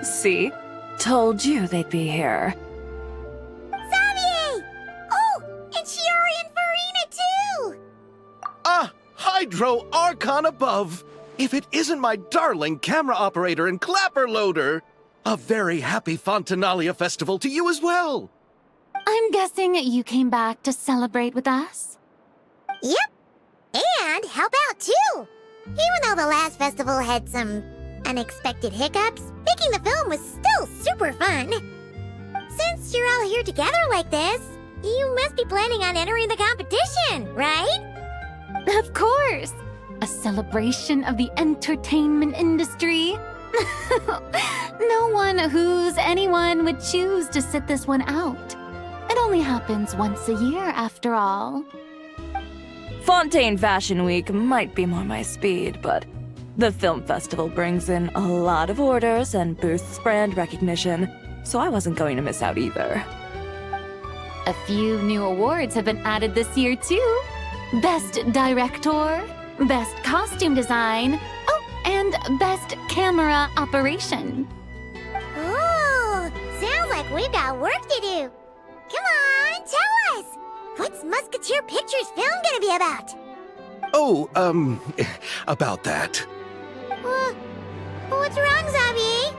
See? Told you they'd be here. Xavier! Oh, and Shiori and Farina too! Ah, Hydro Archon above! If it isn't my darling camera operator and clapper loader! A very happy Fontinalia festival to you as well! I'm guessing you came back to celebrate with us? Yep, and help out too! Even though the last festival had some unexpected hiccups, making the film was still super fun. Since you're all here together like this, you must be planning on entering the competition, right? Of course! A celebration of the entertainment industry. No one who's anyone would choose to sit this one out. It only happens once a year, after all. Fontaine Fashion Week might be more my speed, but the film festival brings in a lot of orders and boosts brand recognition, so I wasn't going to miss out either. A few new awards have been added this year, too. Best Director, Best Costume Design, oh, and Best Camera Operation. Ooh, sounds like we've got work to do. Come on, tell us! What's Musketeer Pictures film gonna be about? Oh, about that. What's wrong, Xavier?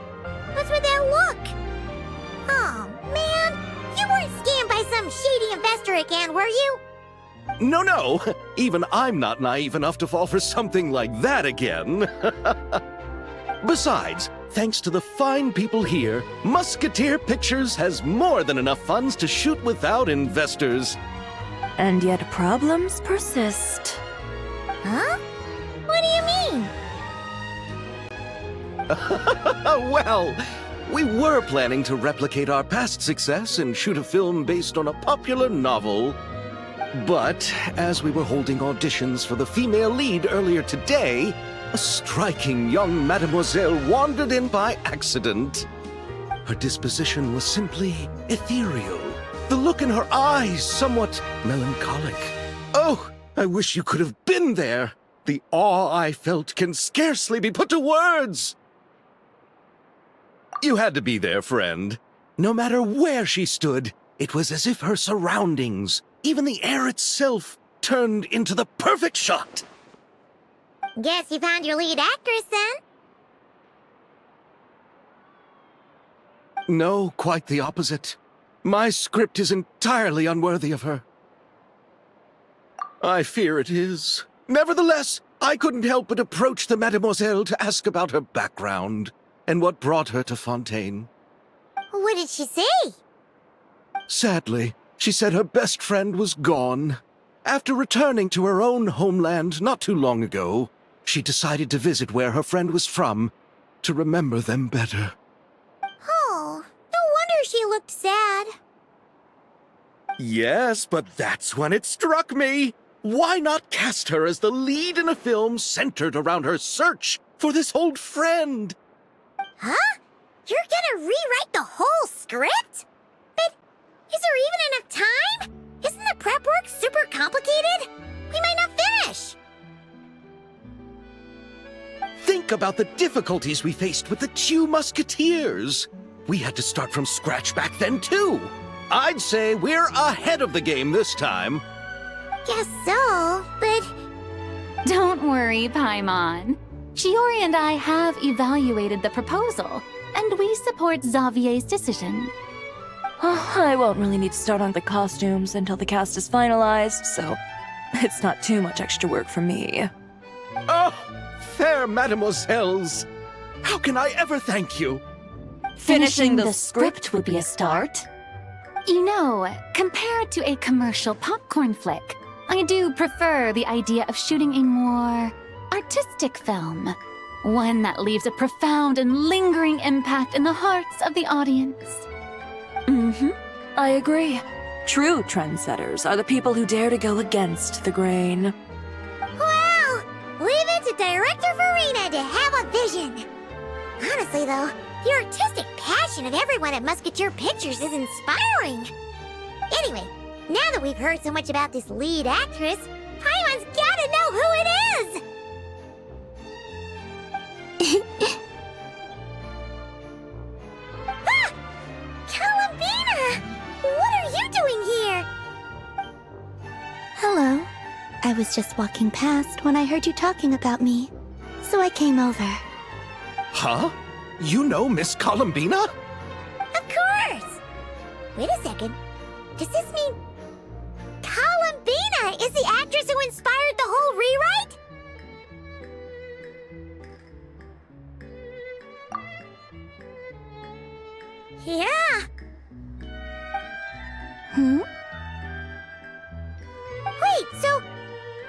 What's with that look? Oh, man, you weren't scammed by some shady investor again, were you? No, even I'm not naive enough to fall for something like that again. Besides, thanks to the fine people here, Musketeer Pictures has more than enough funds to shoot without investors. And yet problems persist. Huh? What do you mean? Well, we were planning to replicate our past success and shoot a film based on a popular novel. But as we were holding auditions for the female lead earlier today, a striking young mademoiselle wandered in by accident. Her disposition was simply ethereal, the look in her eyes somewhat melancholic. Oh, I wish you could have been there. The awe I felt can scarcely be put to words. You had to be there, friend. No matter where she stood, it was as if her surroundings, even the air itself, turned into the perfect shot. Guess you found your lead actress, then? No, quite the opposite. My script is entirely unworthy of her. I fear it is. Nevertheless, I couldn't help but approach the mademoiselle to ask about her background and what brought her to Fontaine. What did she say? Sadly, she said her best friend was gone. After returning to her own homeland not too long ago, she decided to visit where her friend was from to remember them better. Oh, no wonder she looked sad. Yes, but that's when it struck me. Why not cast her as the lead in a film centered around her search for this old friend? Huh? You're gonna rewrite the whole script? But is there even enough time? Isn't the prep work super complicated? We might not finish. Think about the difficulties we faced with the two Musketeers. We had to start from scratch back then, too. I'd say we're ahead of the game this time. Guess so, but... Don't worry, Paimon. Shiori and I have evaluated the proposal, and we support Xavier's decision. I won't really need to start on the costumes until the cast is finalized, so it's not too much extra work for me. Oh, fair mademoiselles. How can I ever thank you? Finishing the script would be a start. You know, compared to a commercial popcorn flick, I do prefer the idea of shooting a more artistic film. One that leaves a profound and lingering impact in the hearts of the audience. I agree. True trendsetters are the people who dare to go against the grain. Wow! Leave it to Director Farina to have a vision. Honestly, though, the artistic passion of everyone at Musketeer Pictures is inspiring. Anyway, now that we've heard so much about this lead actress, Paimon's gotta know who it is! was just walking past when I heard you talking about me, so I came over. Huh? You know Miss Columbina? Of course! Wait a second. Does this mean Columbina is the actress who inspired the whole rewrite? Yeah. Wait, so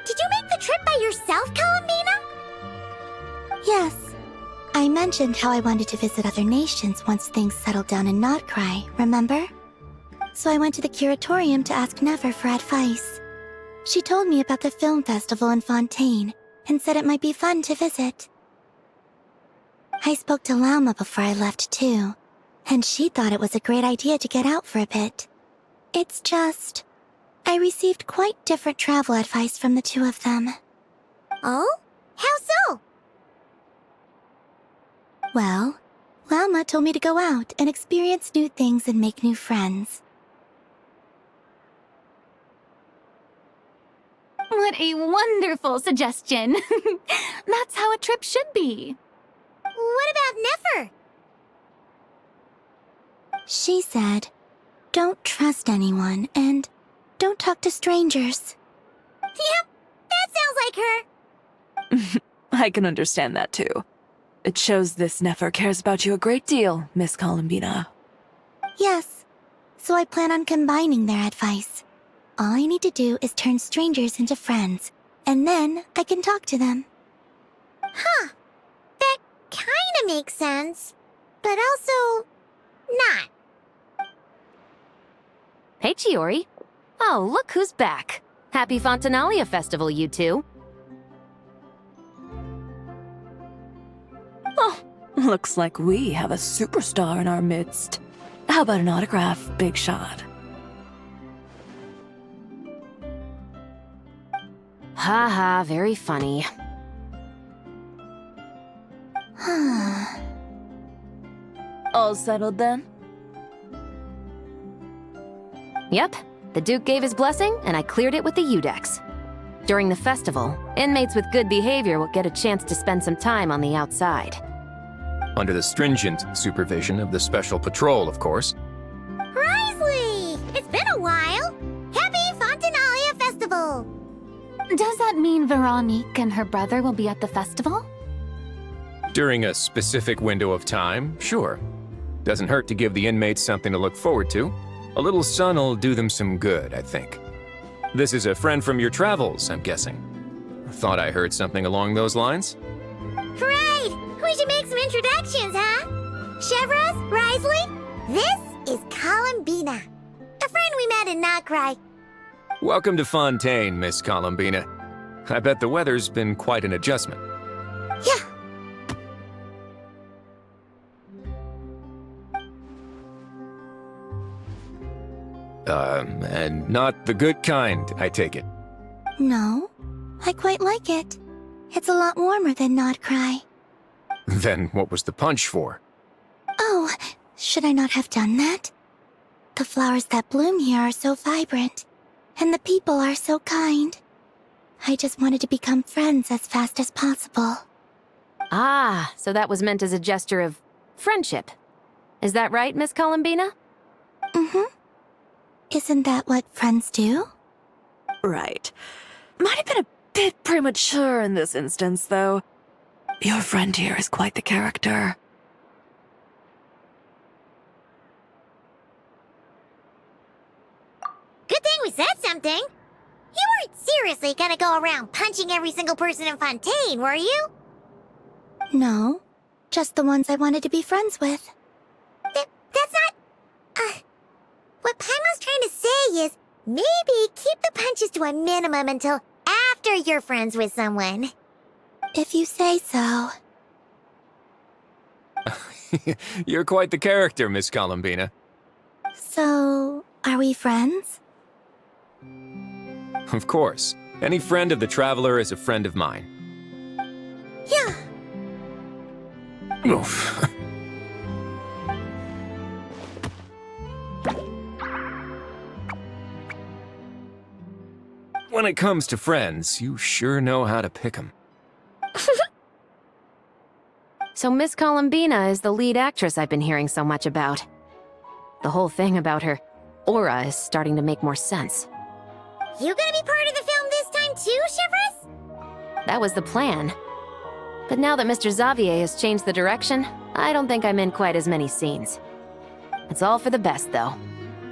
did you make the trip by yourself, Columbina? Yes. I mentioned how I wanted to visit other nations once things settled down in Notcry, remember? So I went to the curatorium to ask Never for advice. She told me about the film festival in Fontaine and said it might be fun to visit. I spoke to Lauma before I left too, and she thought it was a great idea to get out for a bit. It's just, I received quite different travel advice from the two of them. Oh? How so? Well, Lauma told me to go out and experience new things and make new friends. What a wonderful suggestion. That's how a trip should be. What about Nefer? She said, don't trust anyone and don't talk to strangers. Yep, that sounds like her. I can understand that too. It shows this Nefer cares about you a great deal, Miss Columbina. Yes, so I plan on combining their advice. All I need to do is turn strangers into friends, and then I can talk to them. Huh. That kinda makes sense, but also not. Hey, Chiori. Oh, look who's back. Happy Fontinalia Festival, you two. Oh, looks like we have a superstar in our midst. How about an autograph, Big Shot? Haha, very funny. All settled then? Yep, the Duke gave his blessing, and I cleared it with the Udex. During the festival, inmates with good behavior will get a chance to spend some time on the outside. Under the stringent supervision of the Special Patrol, of course. Risley! It's been a while! Happy Fontinalia Festival! Does that mean Veronique and her brother will be at the festival? During a specific window of time, sure. Doesn't hurt to give the inmates something to look forward to. A little sun'll do them some good, I think. This is a friend from your travels, I'm guessing. Thought I heard something along those lines? Right! We should make some introductions, huh? Chevros, Risley, this is Columbina, a friend we met in Notcry. Welcome to Fontaine, Miss Columbina. I bet the weather's been quite an adjustment. Yeah. And not the good kind, I take it. No, I quite like it. It's a lot warmer than Notcry. Then what was the punch for? Oh, should I not have done that? The flowers that bloom here are so vibrant, and the people are so kind. I just wanted to become friends as fast as possible. Ah, so that was meant as a gesture of friendship. Is that right, Miss Columbina? Mm-hmm. Isn't that what friends do? Right. Might have been a bit premature in this instance, though. Your friend here is quite the character. Good thing we said something. You weren't seriously gonna go around punching every single person in Fontaine, were you? No, just the ones I wanted to be friends with. That's not... What Paimon's trying to say is, maybe keep the punches to a minimum until after you're friends with someone. If you say so. You're quite the character, Miss Columbina. So, are we friends? Of course. Any friend of the Traveler is a friend of mine. Yeah. Oof. when it comes to friends, you sure know how to pick 'em. So Miss Columbina is the lead actress I've been hearing so much about. The whole thing about her aura is starting to make more sense. You gonna be part of the film this time too, Shivers? That was the plan. But now that Mr. Xavier has changed the direction, I don't think I'm in quite as many scenes. It's all for the best, though.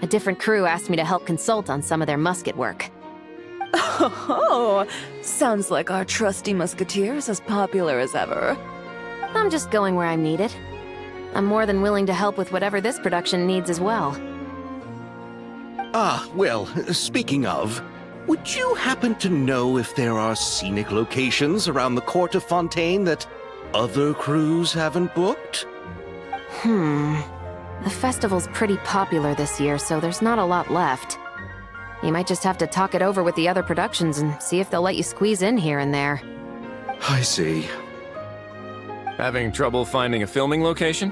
A different crew asked me to help consult on some of their musket work. Oh, sounds like our trusty musketeer is as popular as ever. I'm just going where I'm needed. I'm more than willing to help with whatever this production needs as well. Ah, well, speaking of, would you happen to know if there are scenic locations around the court of Fontaine that other crews haven't booked? The festival's pretty popular this year, so there's not a lot left. You might just have to talk it over with the other productions and see if they'll let you squeeze in here and there. I see. Having trouble finding a filming location?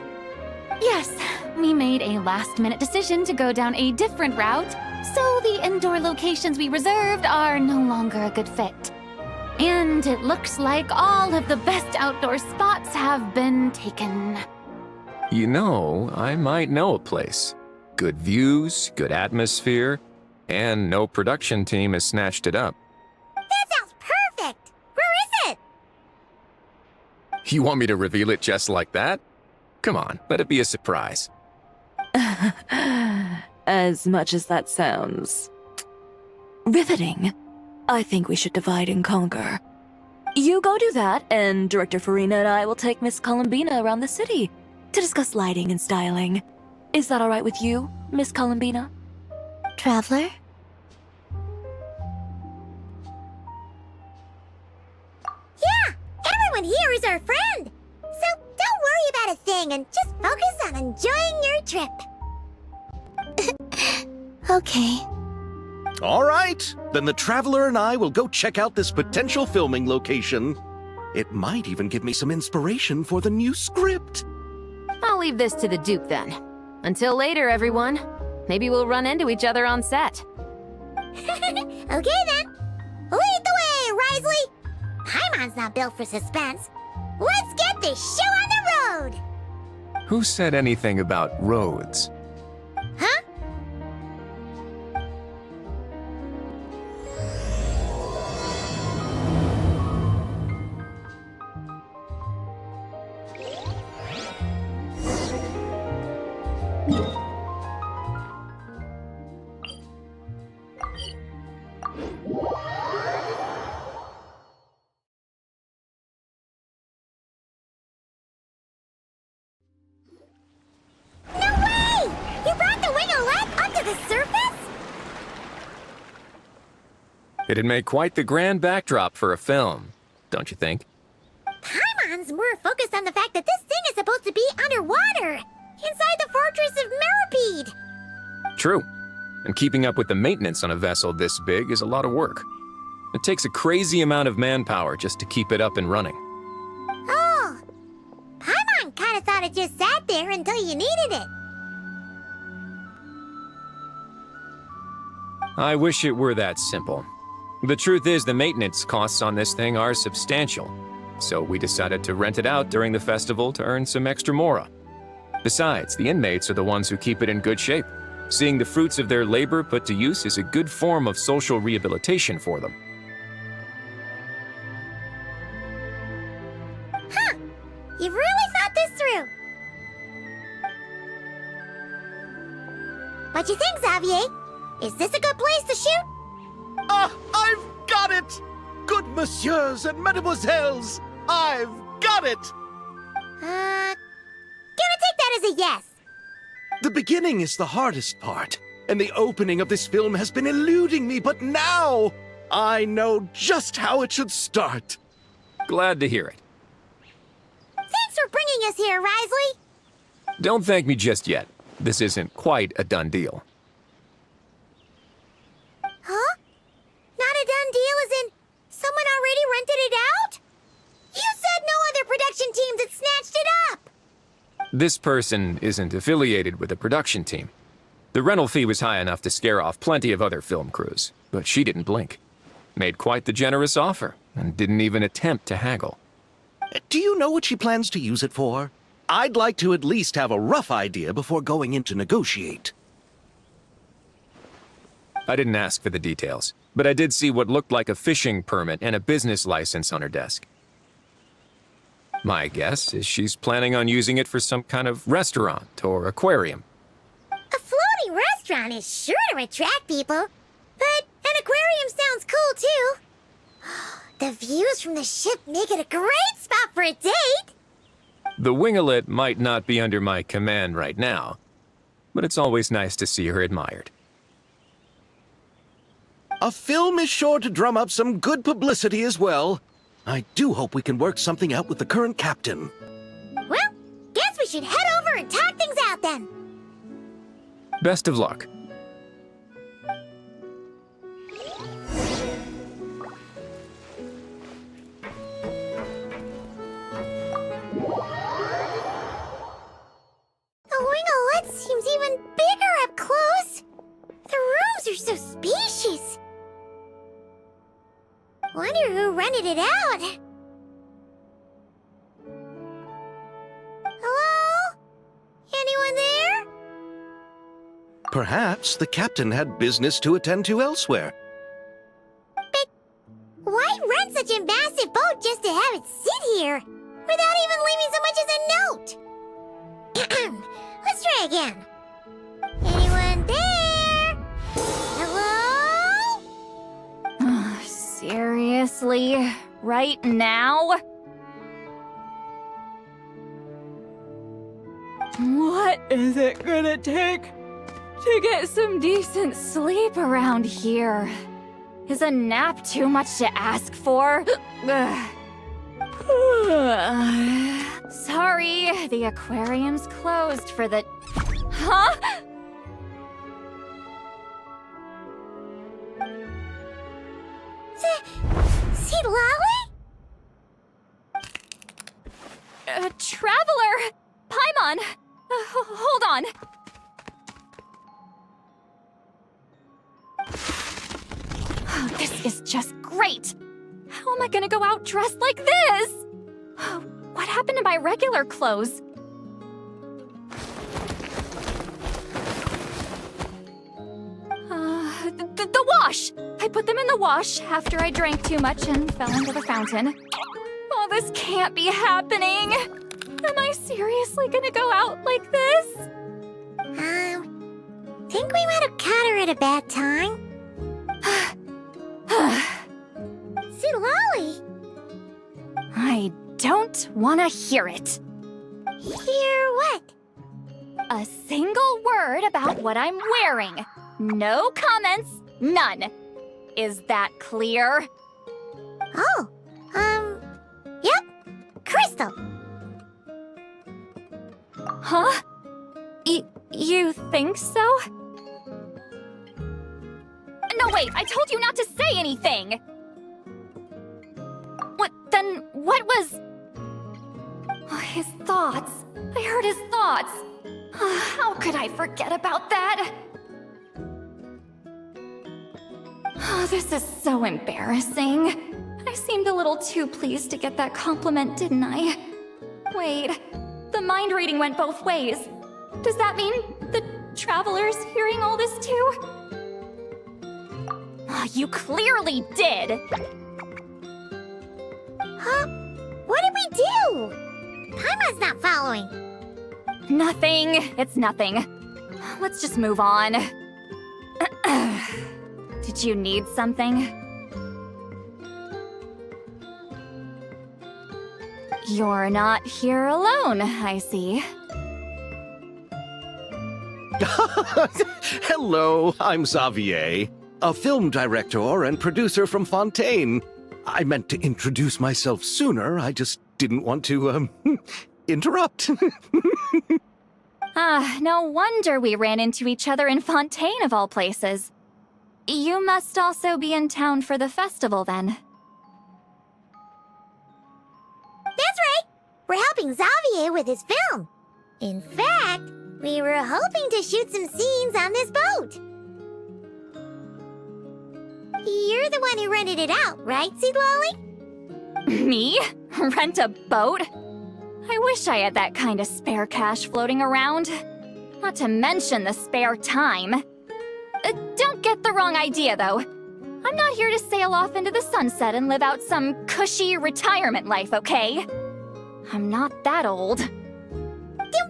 Yes, we made a last-minute decision to go down a different route, so the indoor locations we reserved are no longer a good fit. And it looks like all of the best outdoor spots have been taken. You know, I might know a place. Good views, good atmosphere, and no production team has snatched it up. That sounds perfect! Where is it? You want me to reveal it just like that? Come on, let it be a surprise. As much as that sounds riveting, I think we should divide and conquer. You go do that, and Director Farina and I will take Miss Columbina around the city to discuss lighting and styling. Is that all right with you, Miss Columbina? Traveler? Yeah! Everyone here is our friend! So don't worry about a thing and just focus on enjoying your trip. Okay. All right, then the Traveler and I will go check out this potential filming location. It might even give me some inspiration for the new script. I'll leave this to the Duke then. Until later, everyone. Maybe we'll run into each other on set. Okay then. Lead the way, Risley! Paimon's not built for suspense. Let's get this show on the road! Who said anything about roads? Huh? It'd make quite the grand backdrop for a film, don't you think? Paimon's more focused on the fact that this thing is supposed to be underwater, inside the fortress of Meripede. True. And keeping up with the maintenance on a vessel this big is a lot of work. It takes a crazy amount of manpower just to keep it up and running. Oh, Paimon kind of thought it just sat there until you needed it. I wish it were that simple. The truth is, the maintenance costs on this thing are substantial, so we decided to rent it out during the festival to earn some extra mora. Besides, the inmates are the ones who keep it in good shape. Seeing the fruits of their labor put to use is a good form of social rehabilitation for them. Huh, you've really thought this through. What you think, Xavier? Is this a good place to shoot? Ah, I've got it! Good messieurs and mademoiselles, I've got it! Gonna take that as a yes. The beginning is the hardest part, and the opening of this film has been eluding me, but now I know just how it should start. Glad to hear it. Thanks for bringing us here, Risley. Don't thank me just yet. This isn't quite a done deal. Huh? Not a done deal as in someone already rented it out? You said no other production teams had snatched it up! This person isn't affiliated with a production team. The rental fee was high enough to scare off plenty of other film crews, but she didn't blink. Made quite the generous offer, and didn't even attempt to haggle. Do you know what she plans to use it for? I'd like to at least have a rough idea before going in to negotiate. I didn't ask for the details, but I did see what looked like a fishing permit and a business license on her desk. My guess is she's planning on using it for some kind of restaurant or aquarium. A floating restaurant is sure to attract people, but an aquarium sounds cool too. The views from the ship make it a great spot for a date. The winglet might not be under my command right now, but it's always nice to see her admired. A film is sure to drum up some good publicity as well. I do hope we can work something out with the current captain. Well, guess we should head over and talk things out then. Best of luck. The winglet seems even bigger up close. The rooms are so spacious. Wonder who rented it out. Hello? Anyone there? Perhaps the captain had business to attend to elsewhere. But why rent such a massive boat just to have it sit here, without even leaving so much as a note? Let's try again. Anyone there? Hello? Seriously? Right now? What is it gonna take to get some decent sleep around here? Is a nap too much to ask for? Sorry, the aquarium's closed for the... Huh? See Lolly? Traveler! Paimon! Hold on. Oh, this is just great! How am I gonna go out dressed like this? What happened to my regular clothes? The wash! I put them in the wash after I drank too much and fell into the fountain. Oh, this can't be happening! Am I seriously gonna go out like this? Think we might have caught her at a bad time. See Lolly? I don't want to hear it. Hear what? A single word about what I'm wearing. No comments, none. Is that clear? Oh, yep. Crystal. Huh? You think so? No, wait, I told you not to say anything! What was... Oh, his thoughts. I heard his thoughts. How could I forget about that? Oh, this is so embarrassing. I seemed a little too pleased to get that compliment, didn't I? Wait, the mind reading went both ways. Does that mean the traveler's hearing all this too? Oh, you clearly did! Huh? What did we do? Paimon's not following. Nothing. It's nothing. Let's just move on. Did you need something? You're not here alone, I see. Hello, I'm Xavier, a film director and producer from Fontaine. I meant to introduce myself sooner, I just didn't want to, interrupt. No wonder we ran into each other in Fontaine of all places. You must also be in town for the festival, then. That's right! We're helping Xavier with his film. In fact, we were hoping to shoot some scenes on this boat. You're the one who rented it out, right, Seed Lolly? Me? Rent a boat? I wish I had that kind of spare cash floating around. Not to mention the spare time. Don't get the wrong idea, though. I'm not here to sail off into the sunset and live out some cushy retirement life, okay? I'm not that old. Then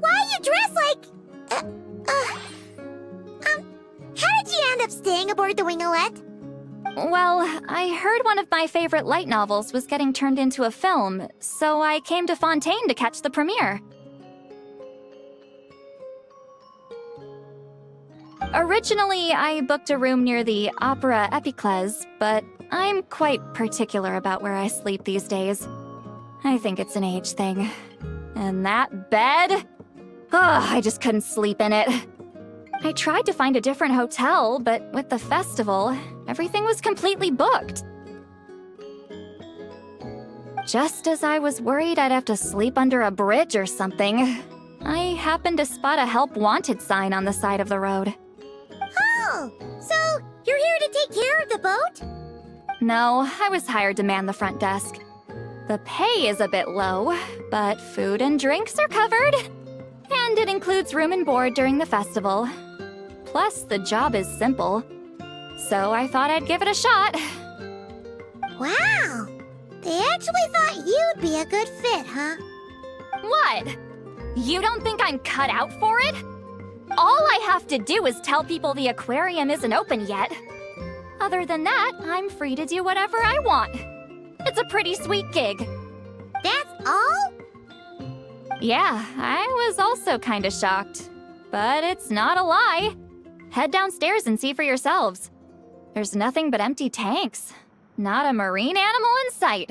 why you dress like... how did you end up staying aboard the Wingolette? Well, I heard one of my favorite light novels was getting turned into a film, so I came to Fontaine to catch the premiere. Originally, I booked a room near the Opera Epiclese, but I'm quite particular about where I sleep these days. I think it's an age thing. And that bed? I just couldn't sleep in it. I tried to find a different hotel, but with the festival, everything was completely booked. Just as I was worried I'd have to sleep under a bridge or something, I happened to spot a help wanted sign on the side of the road. Oh, so you're here to take care of the boat? No, I was hired to man the front desk. The pay is a bit low, but food and drinks are covered. And it includes room and board during the festival. Plus, the job is simple. So I thought I'd give it a shot. Wow, they actually thought you'd be a good fit, huh? What? You don't think I'm cut out for it? All I have to do is tell people the aquarium isn't open yet. Other than that, I'm free to do whatever I want. It's a pretty sweet gig. That's all? Yeah, I was also kinda shocked. But it's not a lie. Head downstairs and see for yourselves. There's nothing but empty tanks. Not a marine animal in sight.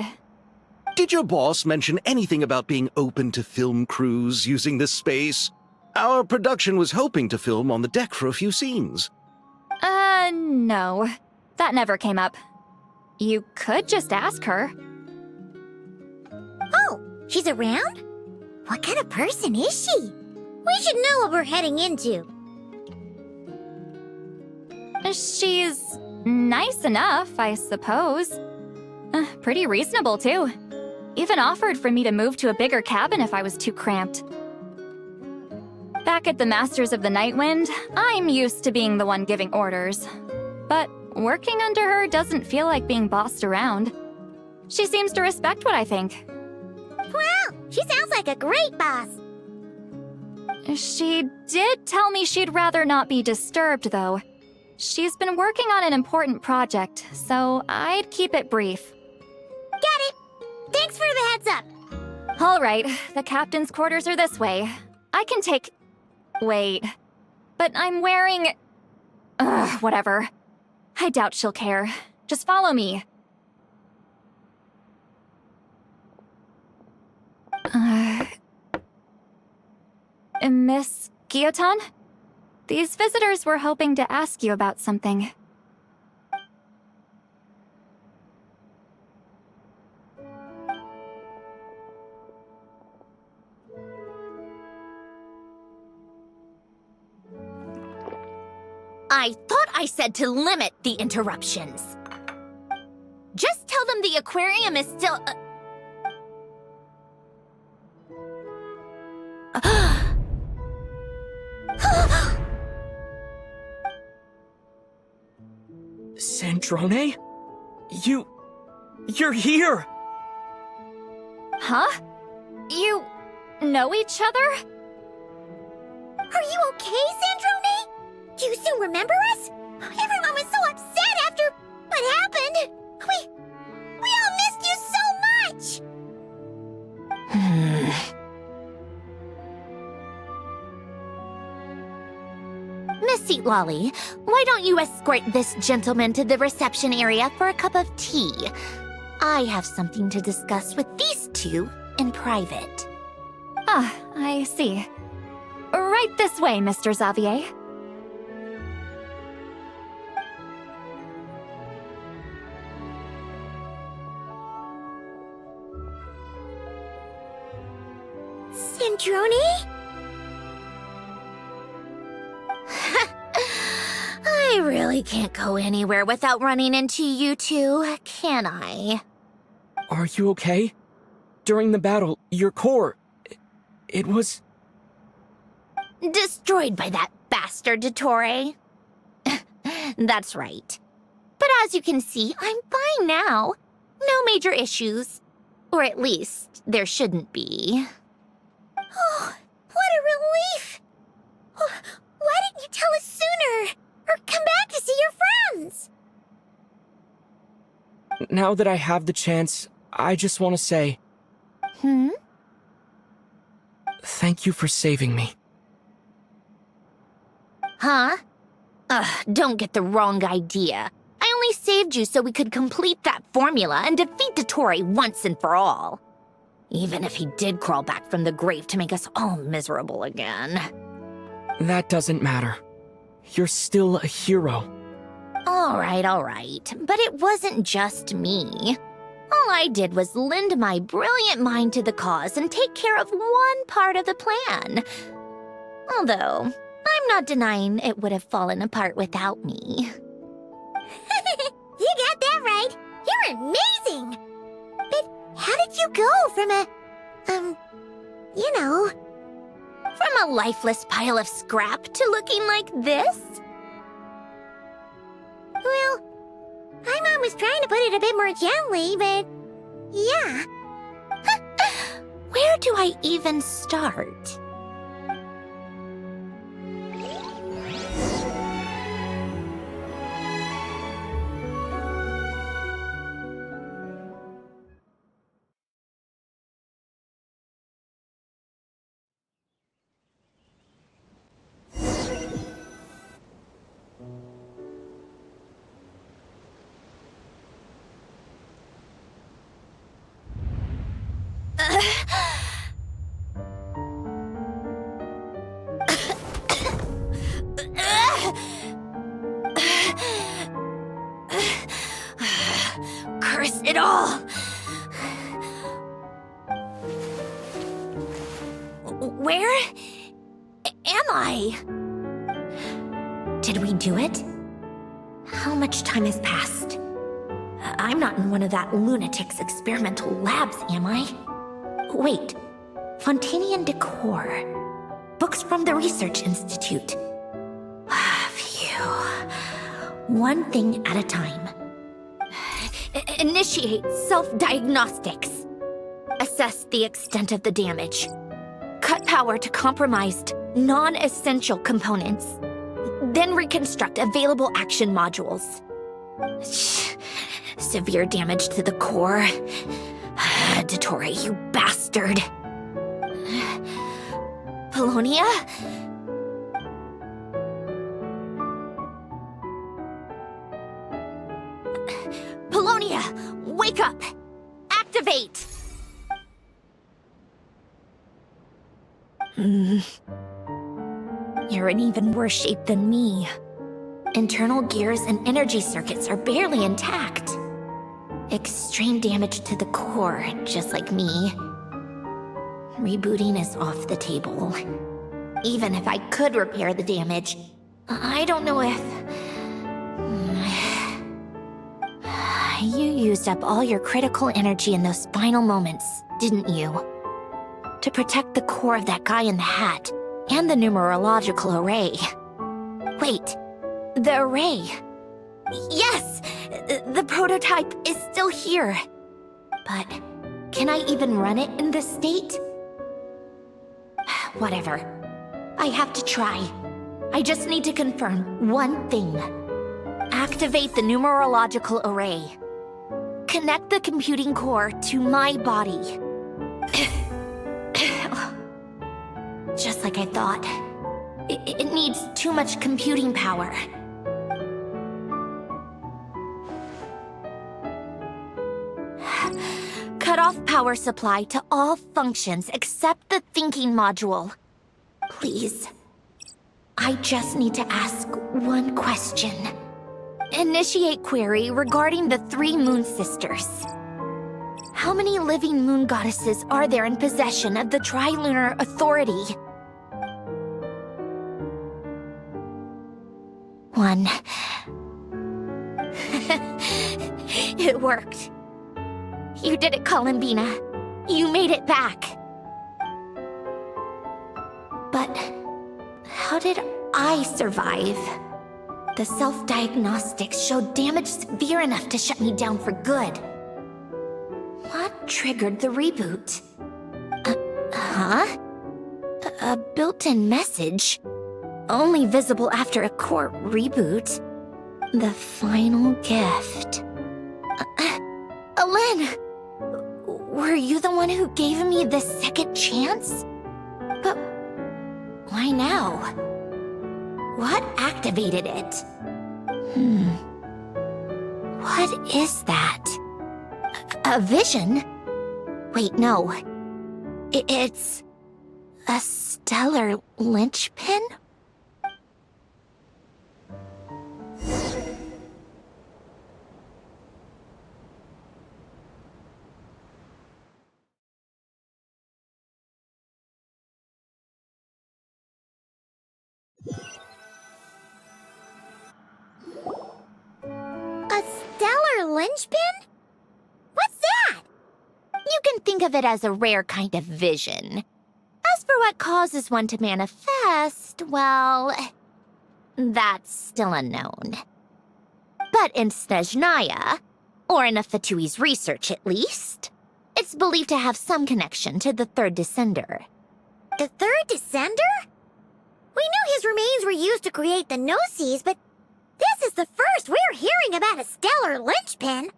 Did your boss mention anything about being open to film crews using this space? Our production was hoping to film on the deck for a few scenes. No. That never came up. You could just ask her. Oh, she's around? What kind of person is she? We should know what we're heading into. She's nice enough, I suppose. Pretty reasonable, too. Even offered for me to move to a bigger cabin if I was too cramped. Back at the Masters of the Night Wind, I'm used to being the one giving orders. But working under her doesn't feel like being bossed around. She seems to respect what I think. Wow, she sounds like a great boss. She did tell me she'd rather not be disturbed, though. She's been working on an important project, so I'd keep it brief. Got it. Thanks for the heads up. All right, the captain's quarters are this way. I can take... Wait. But I'm wearing... whatever. I doubt she'll care. Just follow me. Miss Guillotin? These visitors were hoping to ask you about something. I thought I said to limit the interruptions. Just tell them the aquarium is still... Sandrone? You're here! Huh? You know each other? Are you okay, Sandrone? Do you still remember us? Everyone was so upset after what happened. We all missed you so much. Miss Seat Lolly, why don't you escort this gentleman to the reception area for a cup of tea? I have something to discuss with these two in private. Ah, I see. Right this way, Mr. Xavier. Sandrone? I really can't go anywhere without running into you two, can I? Are you okay? During the battle, your core... It was... Destroyed by that bastard Dottore. That's right. But as you can see, I'm fine now. No major issues. Or at least, there shouldn't be. Oh, what a relief! Oh, why didn't you tell us sooner? Or come back to see your friends? Now that I have the chance, I just want to say... Thank you for saving me. Huh? Don't get the wrong idea. I only saved you so we could complete that formula and defeat Dottore once and for all. Even if he did crawl back from the grave to make us all miserable again. That doesn't matter. You're still a hero. All right. But it wasn't just me. All I did was lend my brilliant mind to the cause and take care of one part of the plan. Although, I'm not denying it would have fallen apart without me. You got that right. You're amazing. But how did you go from From a lifeless pile of scrap to looking like this? Well, my mom was trying to put it a bit more gently, but yeah. Where do I even start? Curse it all! Where am I? Did we do it? How much time has passed? I'm not in one of that lunatic's experimental labs, am I? Wait, Fontinian decor. Books from the Research Institute. Phew. One thing at a time. Initiate self-diagnostics. Assess the extent of the damage. Cut power to compromised, non-essential components. Then reconstruct available action modules. Severe damage to the core. Dottore, you bastard. Polonia? Polonia, wake up! Activate! You're in even worse shape than me. Internal gears and energy circuits are barely intact. Extreme damage to the core, just like me. Rebooting is off the table. Even if I could repair the damage, I don't know if... You used up all your critical energy in those final moments, didn't you? To protect the core of that guy in the hat, and the numerological array. Wait, the array. Yes! The prototype is still here. But can I even run it in this state? Whatever. I have to try. I just need to confirm one thing. Activate the numerological array. Connect the computing core to my body. Just like I thought. It needs too much computing power. Cut off power supply to all functions except the thinking module. Please. I just need to ask one question. Initiate query regarding the 3 Moon Sisters. How many living moon goddesses are there in possession of the Trilunar Authority? 1, one. It worked. You did it, Columbina. You made it back. But how did I survive? The self-diagnostics showed damage severe enough to shut me down for good. What triggered the reboot? A built-in message? Only visible after a core reboot. The final gift. Alen! Were you the one who gave me this second chance? But why now? What activated it? What is that? A vision? Wait, no. It's a stellar linchpin? A stellar linchpin? What's that? You can think of it as a rare kind of vision. As for what causes one to manifest, well, that's still unknown. But in Snezhnaya, or in Afatui's research at least, it's believed to have some connection to the third descender. The third descender? We knew his remains were used to create the Gnosis, but this is the first we're hearing about a stellar linchpin.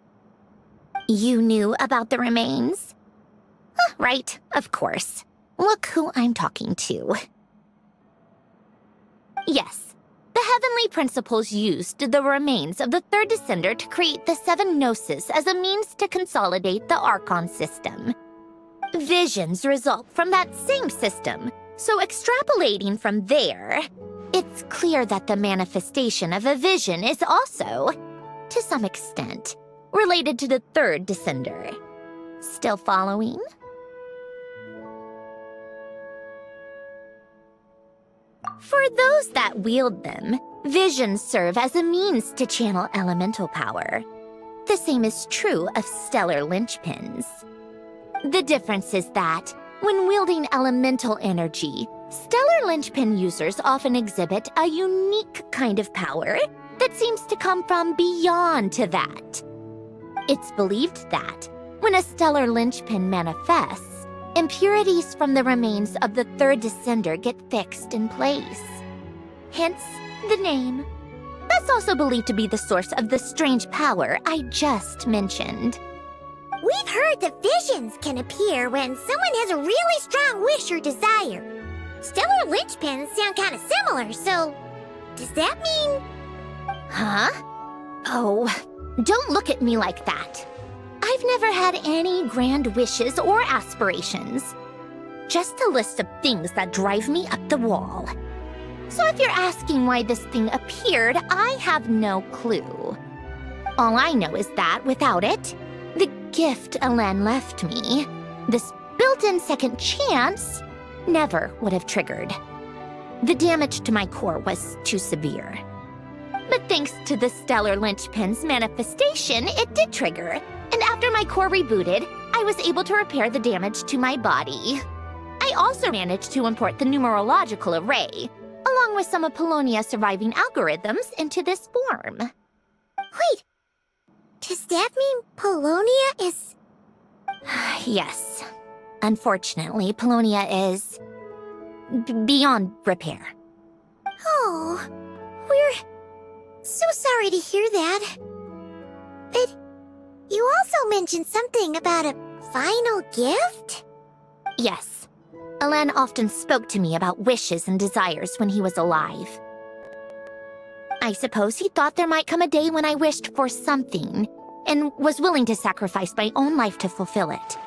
You knew about the remains? Right, of course. Look who I'm talking to. Yes, the Heavenly Principles used the remains of the third descender to create the 7 Gnosis as a means to consolidate the Archon system. Visions result from that same system, so extrapolating from there, it's clear that the manifestation of a vision is also, to some extent, related to the third descender. Still following? For those that wield them, visions serve as a means to channel elemental power. The same is true of stellar linchpins. The difference is that, when wielding elemental energy, stellar linchpin users often exhibit a unique kind of power that seems to come from beyond to that. It's believed that, when a stellar linchpin manifests, impurities from the remains of the third descender get fixed in place. Hence, the name. That's also believed to be the source of the strange power I just mentioned. We've heard that visions can appear when someone has a really strong wish or desire. Stellar linchpins sound kind of similar, so does that mean... Huh? Oh, don't look at me like that. I've never had any grand wishes or aspirations. Just a list of things that drive me up the wall. So if you're asking why this thing appeared, I have no clue. All I know is that without it, the gift Alen left me, this built-in second chance, never would have triggered. The damage to my core was too severe. But thanks to the stellar linchpin's manifestation, it did trigger. And after my core rebooted, I was able to repair the damage to my body. I also managed to import the numerological array, along with some of Polonia's surviving algorithms, into this form. Wait, does that mean Polonia is... Yes. Unfortunately, Polonia is... beyond repair. Oh, we're so sorry to hear that. But you also mentioned something about a final gift? Yes. Alen often spoke to me about wishes and desires when he was alive. I suppose he thought there might come a day when I wished for something, and was willing to sacrifice my own life to fulfill it.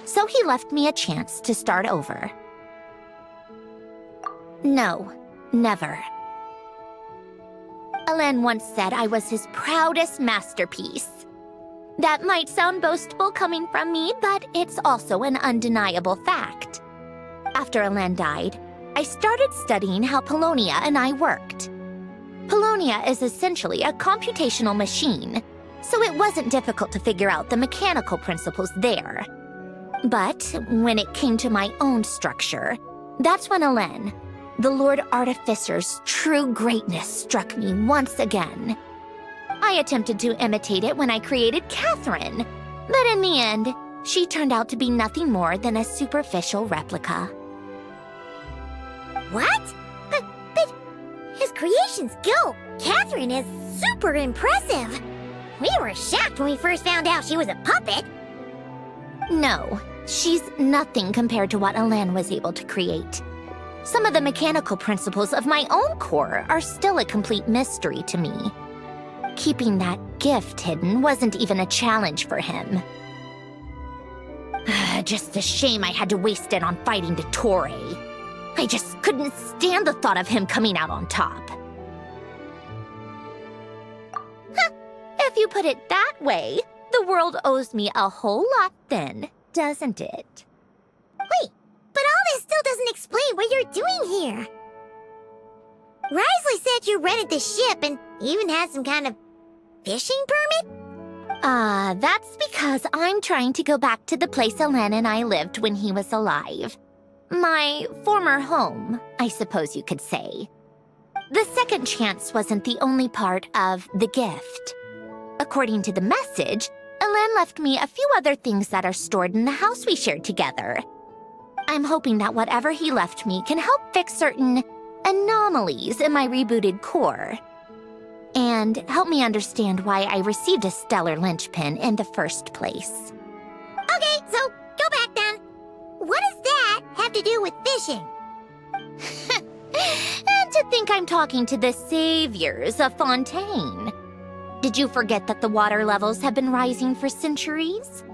So he left me a chance to start over. No, never. Alen once said I was his proudest masterpiece. That might sound boastful coming from me, but it's also an undeniable fact. After Alen died, I started studying how Polonia and I worked. Polonia is essentially a computational machine, so it wasn't difficult to figure out the mechanical principles there. But when it came to my own structure, that's when Elen, the Lord Artificer's true greatness, struck me once again. I attempted to imitate it when I created Catherine, but in the end, she turned out to be nothing more than a superficial replica. What? But his creation skill, Catherine, is super impressive. We were shocked when we first found out she was a puppet. No, she's nothing compared to what Elen was able to create. Some of the mechanical principles of my own core are still a complete mystery to me. Keeping that gift hidden wasn't even a challenge for him. Just a shame I had to waste it on fighting Dottore. I just couldn't stand the thought of him coming out on top. If you put it that way, the world owes me a whole lot then, doesn't it? Wait, but all this still doesn't explain what you're doing here. Risley said you rented the ship and even had some kind of fishing permit? That's because I'm trying to go back to the place Elen and I lived when he was alive. My former home, I suppose you could say. The second chance wasn't the only part of the gift. According to the message, Elen left me a few other things that are stored in the house we shared together. I'm hoping that whatever he left me can help fix certain anomalies in my rebooted core. And help me understand why I received a stellar linchpin in the first place. Okay, so go back then. What does that have to do with fishing? And to think I'm talking to the saviors of Fontaine. Did you forget that the water levels have been rising for centuries?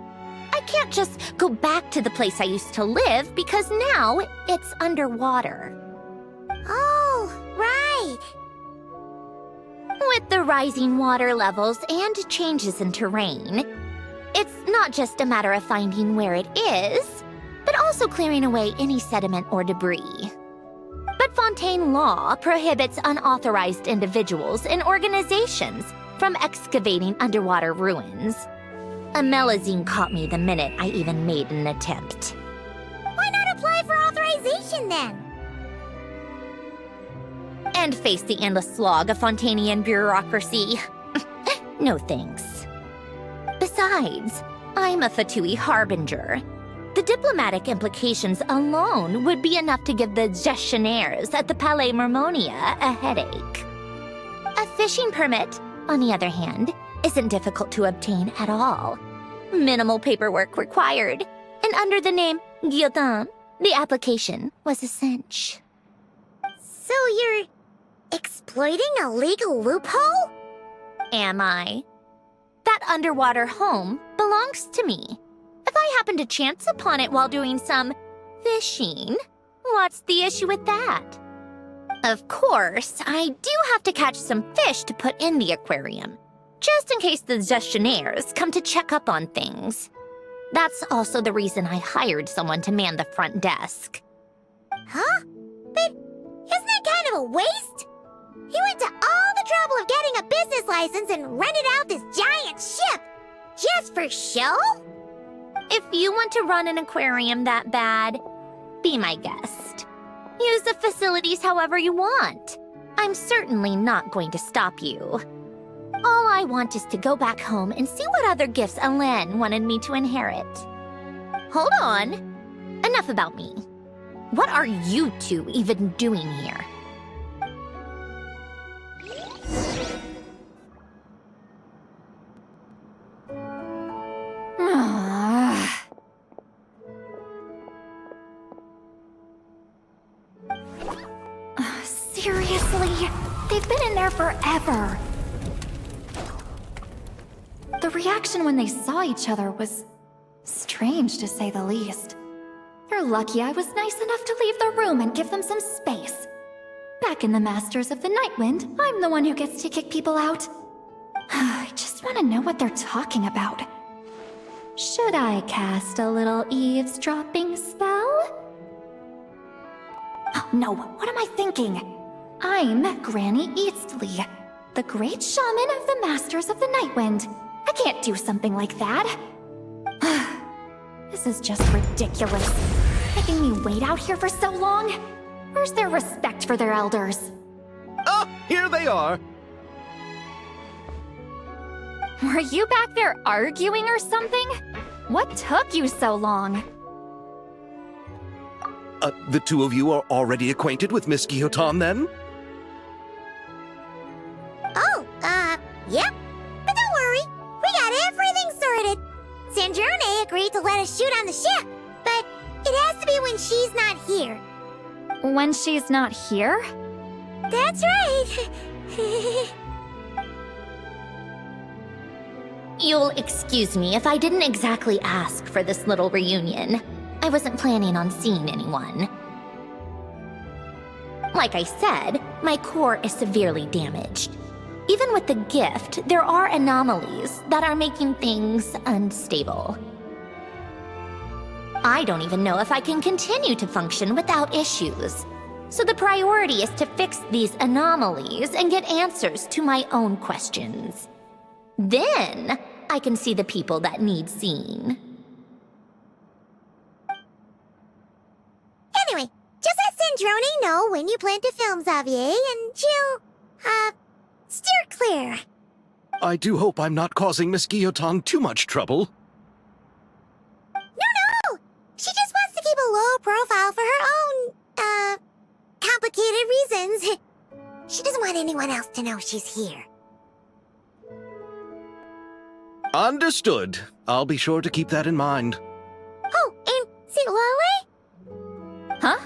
I can't just go back to the place I used to live because now it's underwater. Oh, right. With the rising water levels and changes in terrain, it's not just a matter of finding where it is, but also clearing away any sediment or debris. But Fontaine law prohibits unauthorized individuals and organizations from excavating underwater ruins. A Melazine caught me the minute I even made an attempt. Why not apply for authorization then? And face the endless slog of Fontainian bureaucracy. No thanks. Besides, I'm a Fatui harbinger. The diplomatic implications alone would be enough to give the gestionnaires at the Palais Mermonia a headache. A fishing permit, on the other hand, isn't difficult to obtain at all. Minimal paperwork required, and under the name Guillotin, the application was a cinch. So you're exploiting a legal loophole? Am I? That underwater home belongs to me. If I happen to chance upon it while doing some fishing, what's the issue with that? Of course, I do have to catch some fish to put in the aquarium, just in case the gestionnaires come to check up on things. That's also the reason I hired someone to man the front desk. Huh? But isn't that kind of a waste? He went to all the trouble of getting a business license and rented out this giant ship, just for show? If you want to run an aquarium that bad, be my guest. Use the facilities however you want. I'm certainly not going to stop you. All I want is to go back home and see what other gifts Elen wanted me to inherit. Hold on. Enough about me. What are you two even doing here? Seriously? They've been in there forever. The reaction when they saw each other was strange, to say the least. They're lucky I was nice enough to leave the room and give them some space. Back in the Masters of the Nightwind, I'm the one who gets to kick people out. I just want to know what they're talking about. Should I cast a little eavesdropping spell? Oh, no, what am I thinking? I'm Granny Eastley, the great shaman of the Masters of the Nightwind. I can't do something like that. This is just ridiculous. Making me wait out here for so long? Where's their respect for their elders? Ah, here they are. Were you back there arguing or something? What took you so long? The two of you are already acquainted with Miss Guillotin, then? Oh, yep. But don't worry, we got everything sorted. Sandrone agreed to let us shoot on the ship, but it has to be when she's not here. When she's not here? That's right. You'll excuse me if I didn't exactly ask for this little reunion. I wasn't planning on seeing anyone. Like I said, my core is severely damaged. Even with the gift, there are anomalies that are making things unstable. I don't even know if I can continue to function without issues. So the priority is to fix these anomalies and get answers to my own questions. Then, I can see the people that need seeing. Anyway, just let Sandrone know when you plan to film Xavier, and she'll, steer clear. I do hope I'm not causing Miss Guillotin too much trouble. No! She just wants to keep a low profile for her own, complicated reasons. She doesn't want anyone else to know she's here. Understood. I'll be sure to keep that in mind. Oh, and see Lale? Huh?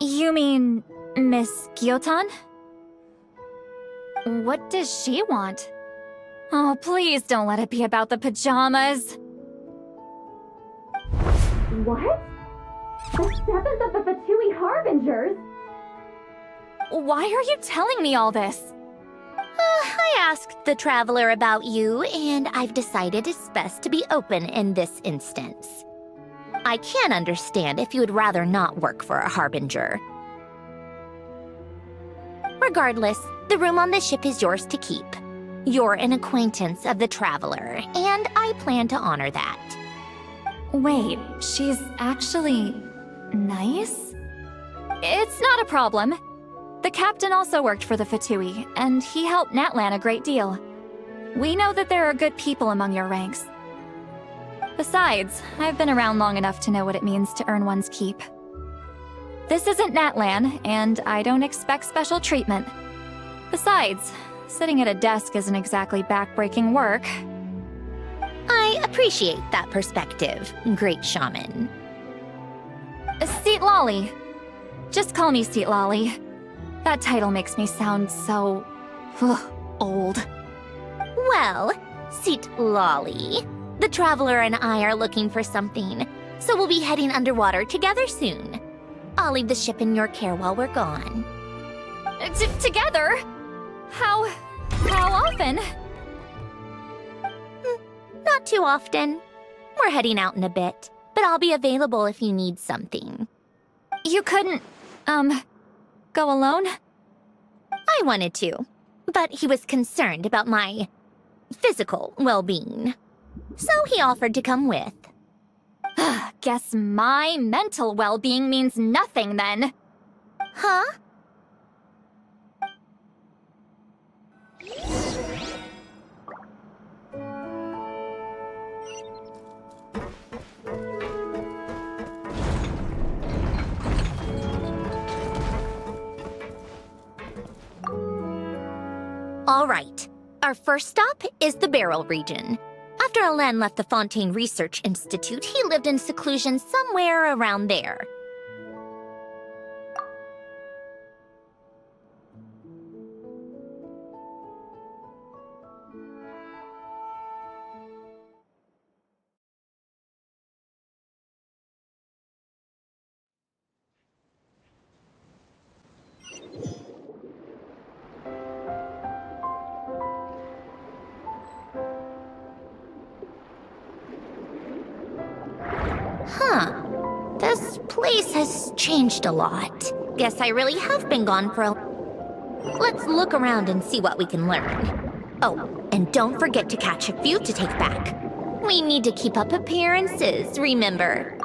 You mean Miss Guillotin? What does she want? Oh, please don't let it be about the pajamas. What? The 7th of the Fatui Harbingers? Why are you telling me all this? I asked the Traveler about you, and I've decided it's best to be open in this instance. I can understand if you would rather not work for a Harbinger. Regardless, the room on the ship is yours to keep. You're an acquaintance of the Traveler, and I plan to honor that. Wait, she's actually nice? It's not a problem. The captain also worked for the Fatui, and he helped Natlan a great deal. We know that there are good people among your ranks. Besides, I've been around long enough to know what it means to earn one's keep. This isn't Natlan, and I don't expect special treatment. Besides, sitting at a desk isn't exactly back-breaking work. I appreciate that perspective, great shaman. Seat Lolly. Just call me Seat Lolly. That title makes me sound so... old. Well, Seat Lolly, the Traveler and I are looking for something, so we'll be heading underwater together soon. I'll leave the ship in your care while we're gone. Together? How often? Not too often. We're heading out in a bit, but I'll be available if you need something. You couldn't, go alone? I wanted to, but he was concerned about my physical well-being. So he offered to come with. Guess my mental well-being means nothing then. Huh? All right. Our first stop is the Barrel region. After Alain left the Fontaine Research Institute, he lived in seclusion somewhere around there. Huh. This place has changed a lot. Guess I really have been gone for a... Let's look around and see what we can learn. Oh, and don't forget to catch a few to take back. We need to keep up appearances, remember?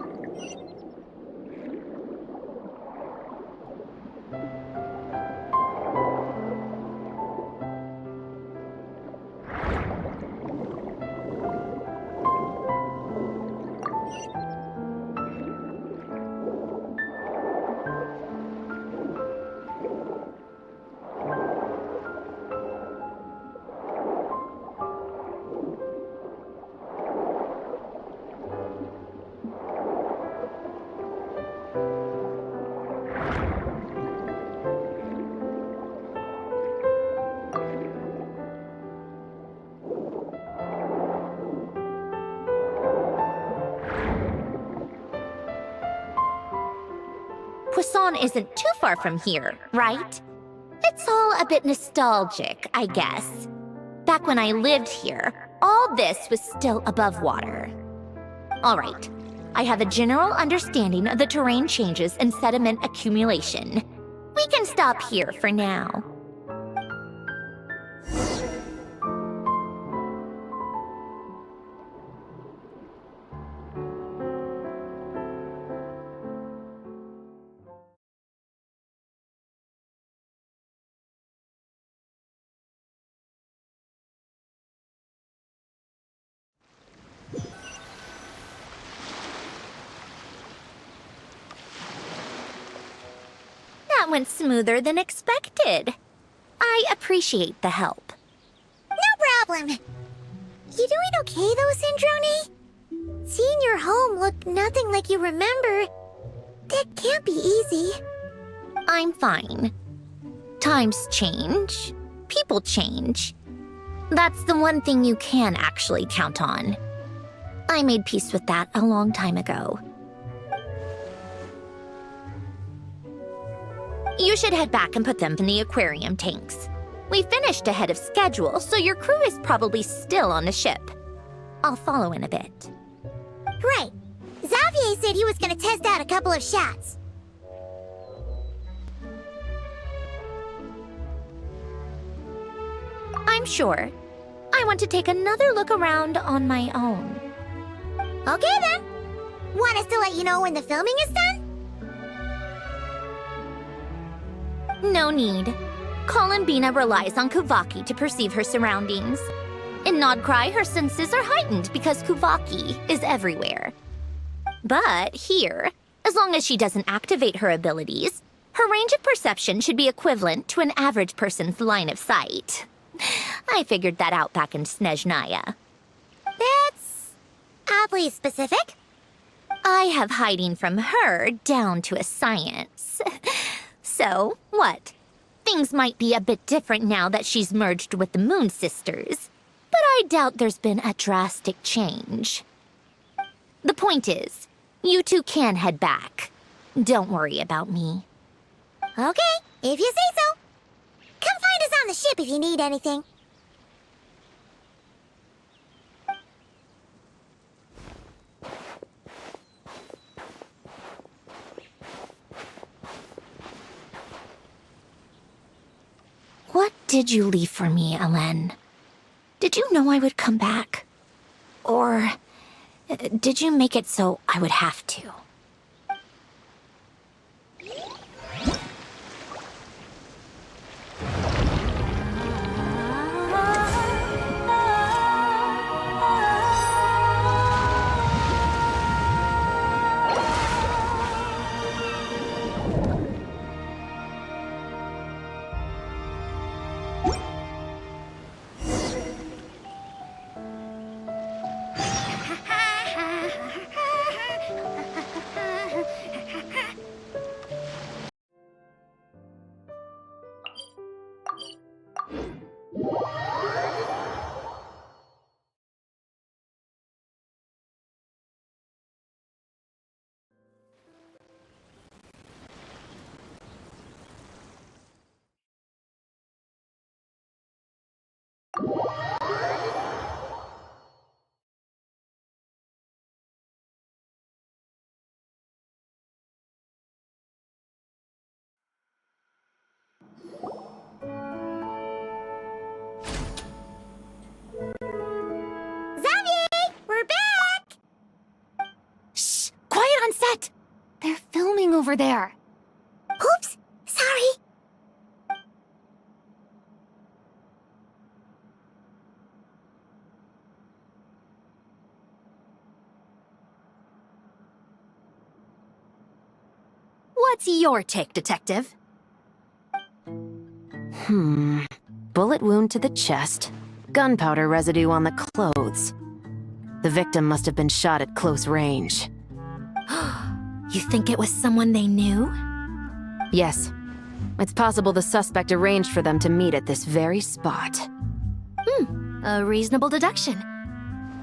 Poisson isn't too far from here, right? It's all a bit nostalgic, I guess. Back when I lived here, all this was still above water. All right, I have a general understanding of the terrain changes and sediment accumulation. We can stop here for now. That went smoother than expected. I appreciate the help. No problem. You doing okay though, Syndrome? Seeing your home look nothing like you remember, that can't be easy. I'm fine. Times change. People change. That's the one thing you can actually count on. I made peace with that a long time ago. You should head back and put them in the aquarium tanks. We finished ahead of schedule, so your crew is probably still on the ship. I'll follow in a bit. Right. Xavier said he was gonna test out a couple of shots. I'm sure. I want to take another look around on my own. Okay then. Want us to let you know when the filming is done? No need. Columbina relies on Kuvaki to perceive her surroundings. In Nodcry, her senses are heightened because Kuvaki is everywhere. But here, as long as she doesn't activate her abilities, her range of perception should be equivalent to an average person's line of sight. I figured that out back in Snezhnaya. That's oddly specific. I have hiding from her down to a science. So, what? Things might be a bit different now that she's merged with the Moon Sisters, but I doubt there's been a drastic change. The point is, you two can head back. Don't worry about me. Okay, if you say so. Come find us on the ship if you need anything. What did you leave for me, Alen? Did you know I would come back? Or did you make it so I would have to? set! They're filming over there. Oops, sorry. What's your take, Detective? Bullet wound to the chest. Gunpowder residue on the clothes. The victim must have been shot at close range. You think it was someone they knew? Yes. It's possible the suspect arranged for them to meet at this very spot. A reasonable deduction.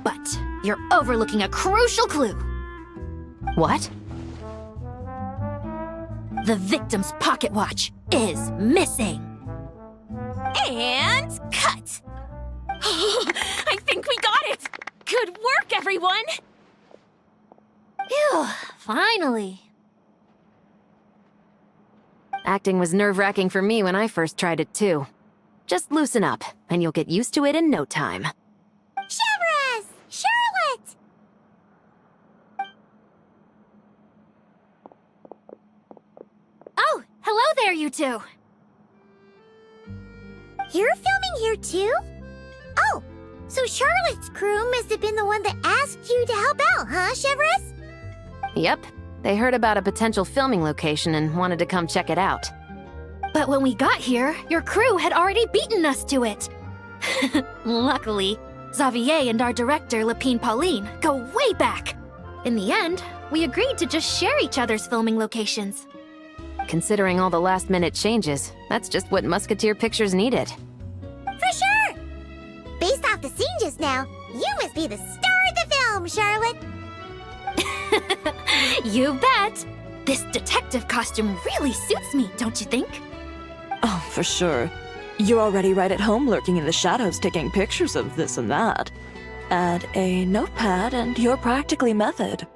But you're overlooking a crucial clue. What? The victim's pocket watch is missing. And cut! I think we got it! Good work, everyone! Phew, finally. Acting was nerve-wracking for me when I first tried it too. Just loosen up, and you'll get used to it in no time. Severus! Charlotte! Oh, hello there, you two. You're filming here too? Oh, so Charlotte's crew must have been the one that asked you to help out, huh, Severus? Yep. They heard about a potential filming location and wanted to come check it out. But when we got here, your crew had already beaten us to it. Luckily, Xavier and our director, Lapine Pauline, go way back. In the end, we agreed to just share each other's filming locations. Considering all the last-minute changes, that's just what Musketeer Pictures needed. For sure! Based off the scene just now, you must be the star of the film, Charlotte! You bet! This detective costume really suits me, don't you think? Oh, for sure. You're already right at home lurking in the shadows taking pictures of this and that. Add a notepad and you're practically method.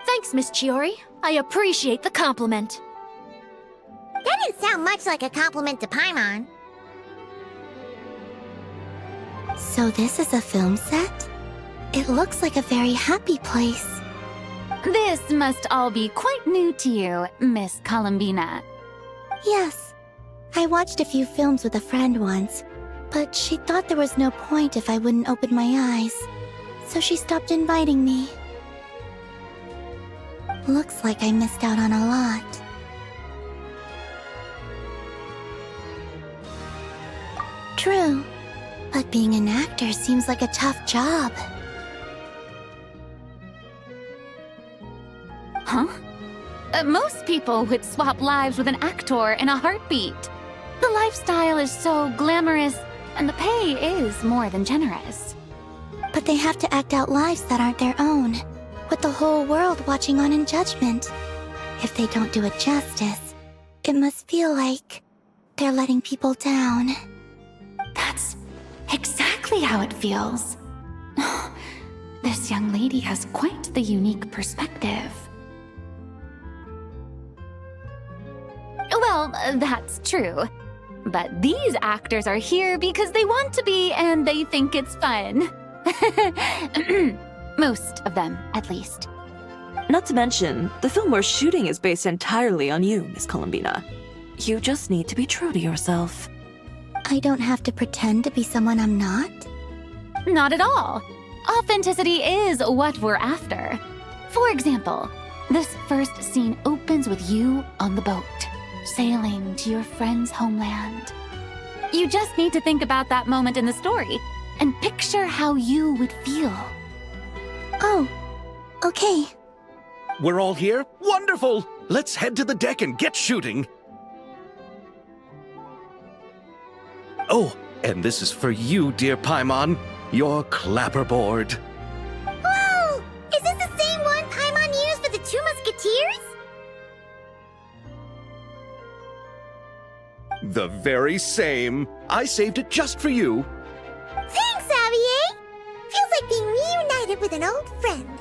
Thanks, Miss Chiori. I appreciate the compliment. That didn't sound much like a compliment to Paimon. So this is a film set? It looks like a very happy place. This must all be quite new to you, Miss Columbina. Yes. I watched a few films with a friend once, but she thought there was no point if I wouldn't open my eyes, so she stopped inviting me. Looks like I missed out on a lot. True, but being an actor seems like a tough job. Huh? Most people would swap lives with an actor in a heartbeat. The lifestyle is so glamorous, and the pay is more than generous. But they have to act out lives that aren't their own, with the whole world watching on in judgment. If they don't do it justice, it must feel like they're letting people down. That's exactly how it feels. This young lady has quite the unique perspective. Well, that's true. But these actors are here because they want to be and they think it's fun. Most of them, at least. Not to mention, the film we're shooting is based entirely on you, Miss Columbina. You just need to be true to yourself. I don't have to pretend to be someone I'm not? Not at all. Authenticity is what we're after. For example, this first scene opens with you on the boat, sailing to your friend's homeland. You just need to think about that moment in the story and picture how you would feel. Oh, okay. We're all here? Wonderful! Let's head to the deck and get shooting. Oh, and this is for you, dear Paimon, your clapperboard. Whoa! Is this the same one Paimon used for the Two Musketeers? The very same. I saved it just for you. Thanks, Xavier! Feels like being reunited with an old friend.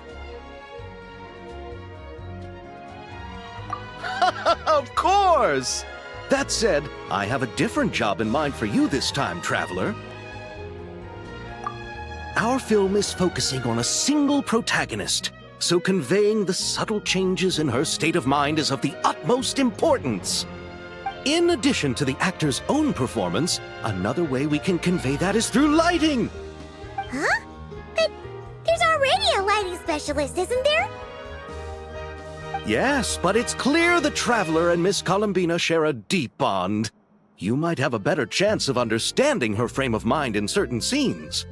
Of course! That said, I have a different job in mind for you this time, traveler. Our film is focusing on a single protagonist, so conveying the subtle changes in her state of mind is of the utmost importance. In addition to the actor's own performance, another way we can convey that is through lighting. Huh? But there's already a lighting specialist, isn't there? Yes, but it's clear the Traveler and Miss Columbina share a deep bond. You might have a better chance of understanding her frame of mind in certain scenes.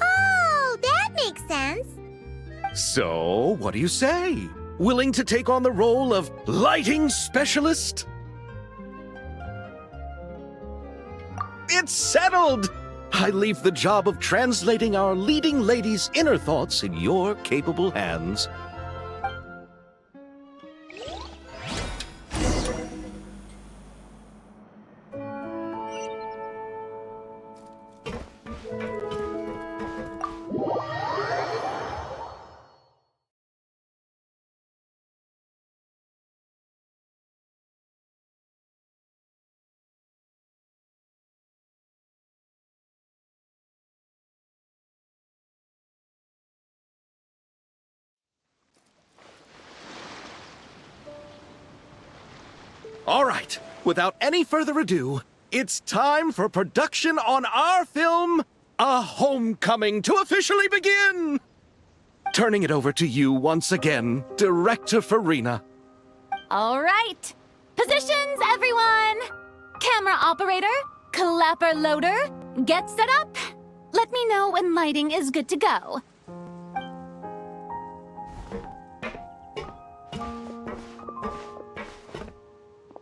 Oh, that makes sense. So, what do you say? Willing to take on the role of lighting specialist? It's settled! I leave the job of translating our leading lady's inner thoughts in your capable hands. All right, without any further ado, it's time for production on our film, A Homecoming, to officially begin! Turning it over to you once again, Director Farina. All right. Positions, everyone! Camera operator, clapper loader, get set up. Let me know when lighting is good to go.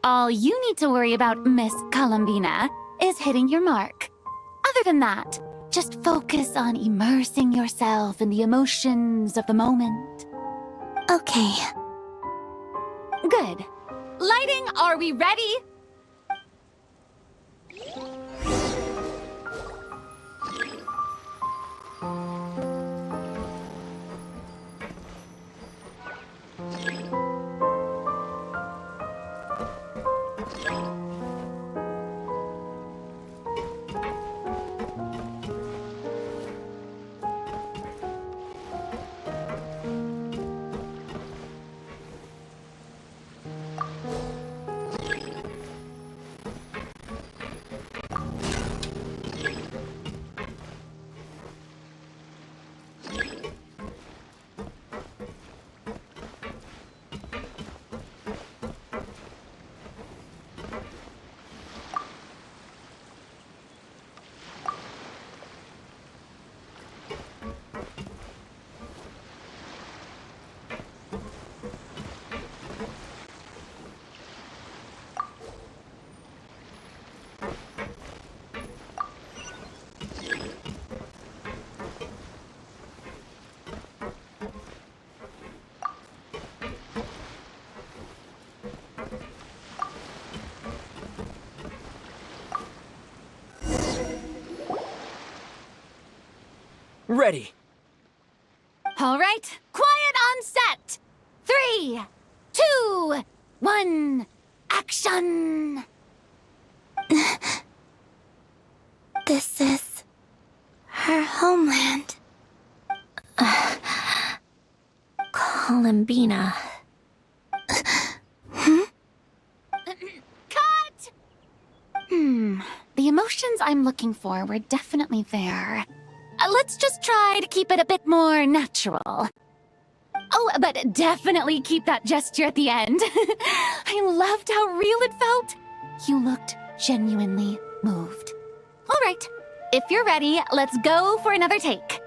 All you need to worry about, Miss Columbina, is hitting your mark. Other than that, just focus on immersing yourself in the emotions of the moment. Okay. Good. Lighting, are we ready? Ready. All right, quiet on set. 3, 2, 1, action! This is her homeland. Columbina. Cut! The emotions I'm looking for were definitely there. Let's just try to keep it a bit more natural. Oh, but definitely keep that gesture at the end. I loved how real it felt. You looked genuinely moved. All right, if you're ready, let's go for another take.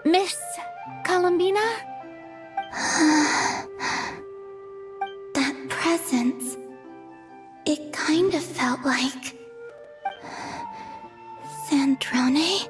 Miss Columbina? That presence, it kind of felt like Sandrone?